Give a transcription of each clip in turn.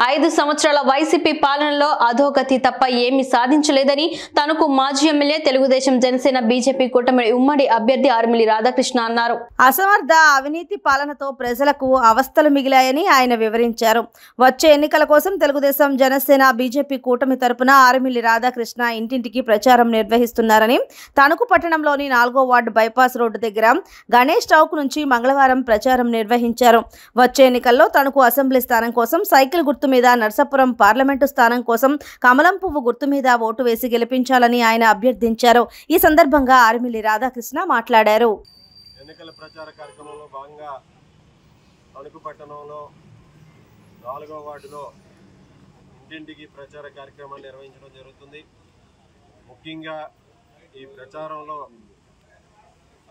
5 సంవత్సరాల వైసీపీ పాలనలో అధోగతి తప్ప ఏమీ సాధించలేదని తనకు మాజీ ఎమ్మెల్యే తెలుగుదేశం జనసేన బీజేపీ కూటమి ఉమ్మడి అభ్యర్థి ఆర్మిలి రాధాకృష్ణ అన్నారు. అసమర్థ అవినీతి పాలనతో ప్రజలకు అవస్థలు మిగిలాయని ఆయన వివరించారు. వచ్చే ఎన్నికల కోసం తెలుగుదేశం జనసేన బీజేపీ కూటమి తరపున ఆర్మిలి రాధాకృష్ణ ఇంటింటికి ప్రచారం నిర్వహిస్తున్నారని, తణుకు పట్టణంలోని 4వ వార్డు బైపాస్ రోడ్డు దగ్గర గణేష్ చౌక్ నుంచి మంగళవారం ప్రచారం నిర్వహించారు. వచ్చే ఎన్నికల్లో తణుకు అసెంబ్లీ స్థానం కోసం సైకిల్ గుర్తు మీద, నర్సాపురం పార్లమెంటు స్థానం కోసం కమలం పువ్వు గుర్తు మీద ఓటు వేసి గెలిపించాలని ఆయన అభ్యర్థించారు. ఈ సందర్భంగా ఆర్మిలి రాధాకృష్ణ మాట్లాడారు. ఎన్నికల ప్రచార కార్యక్రమంలో భాగంగా తణుకు పట్టణంలో 4వ వార్డులో ఇంటింటికి ప్రచార కార్యక్రమాన్ని నిర్వహించడం జరుగుతుంది. ముఖ్యంగా ఈ ప్రచారంలో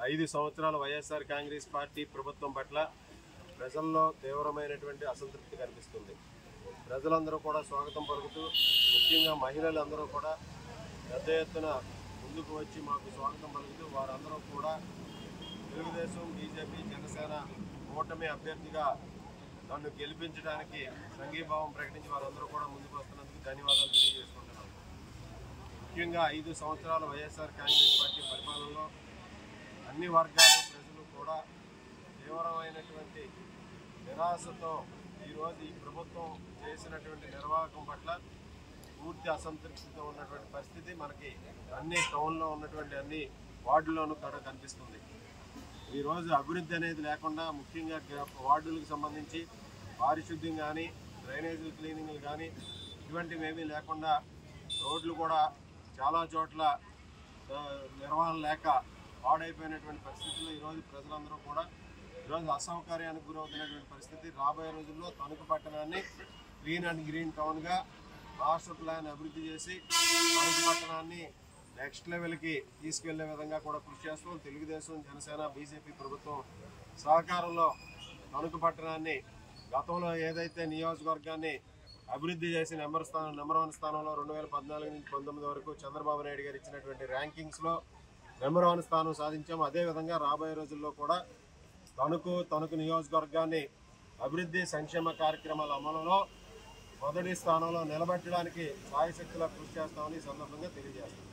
5 సంవత్సరాల వైఎస్ఆర్ కాంగ్రెస్ పార్టీ ప్రభుత్వం పట్ల ప్రజల్లో తీవ్రమైనటువంటి అసంతృప్తి కనిపిస్తుంది. ప్రజలందరూ కూడా స్వాగతం పలుకుతూ, ముఖ్యంగా మహిళలందరూ కూడా పెద్ద ఎత్తున ముందుకు వచ్చి మాకు స్వాగతం పలుకుతూ, వారందరూ కూడా తెలుగుదేశం, బీజేపీ, జనసేన కూటమి అభ్యర్థిగా నన్ను గెలిపించడానికి సంఘీభావం ప్రకటించి వారందరూ కూడా ముందుకు వస్తున్నందుకు ధన్యవాదాలు తెలియజేసుకుంటున్నాను. ముఖ్యంగా 5 సంవత్సరాల వైఎస్ఆర్ కాంగ్రెస్ పార్టీ పరిపాలనలో అన్ని వర్గాల ప్రజలు కూడా తీవ్రమైనటువంటి నిరాశతో ఈరోజు ఈ ప్రభుత్వం చేసినటువంటి నిర్వాహకం పట్ల పూర్తి అసంతృప్తితో ఉన్నటువంటి పరిస్థితి మనకి అన్ని టౌన్లో ఉన్నటువంటి అన్ని వార్డుల్లోనూ కూడా కనిపిస్తుంది. ఈరోజు అభివృద్ధి అనేది లేకుండా, ముఖ్యంగా వార్డులకు సంబంధించి పారిశుద్ధ్యం కానీ, డ్రైనేజీలు క్లీనింగ్లు కానీ ఇటువంటివి ఏమీ లేకుండా, రోడ్లు కూడా చాలా చోట్ల నిర్వహణ లేక పాడైపోయినటువంటి పరిస్థితుల్లో ఈరోజు ప్రజలందరూ కూడా ఈరోజు అసౌకర్యానికి గురవుతున్నటువంటి పరిస్థితి. రాబోయే రోజుల్లో తణుకు పట్టణాన్ని క్లీన్ అండ్ గ్రీన్ టౌన్గా మాస్టర్ ప్లాన్ అభివృద్ధి చేసి తణుకు పట్టణాన్ని నెక్స్ట్ లెవెల్కి తీసుకెళ్లే విధంగా కూడా కృషి చేస్తాం. తెలుగుదేశం, జనసేన, బీజేపీ ప్రభుత్వం సహకారంలో తణుకు పట్టణాన్ని గతంలో ఏదైతే నియోజకవర్గాన్ని అభివృద్ధి చేసి నెంబర్ 1 స్థానంలో 2014 నుంచి 19 వరకు చంద్రబాబు నాయుడు గారు ఇచ్చినటువంటి ర్యాంకింగ్స్లో నెంబర్ 1 స్థానం సాధించాము. అదేవిధంగా రాబోయే రోజుల్లో కూడా తణుకు నియోజకవర్గాన్ని అభివృద్ధి సంక్షేమ కార్యక్రమాల అమలులో మొదటి స్థానంలో నిలబెట్టడానికి సాయశక్తిలా కృషి చేస్తామని ఈ సందర్భంగా తెలియజేస్తాం.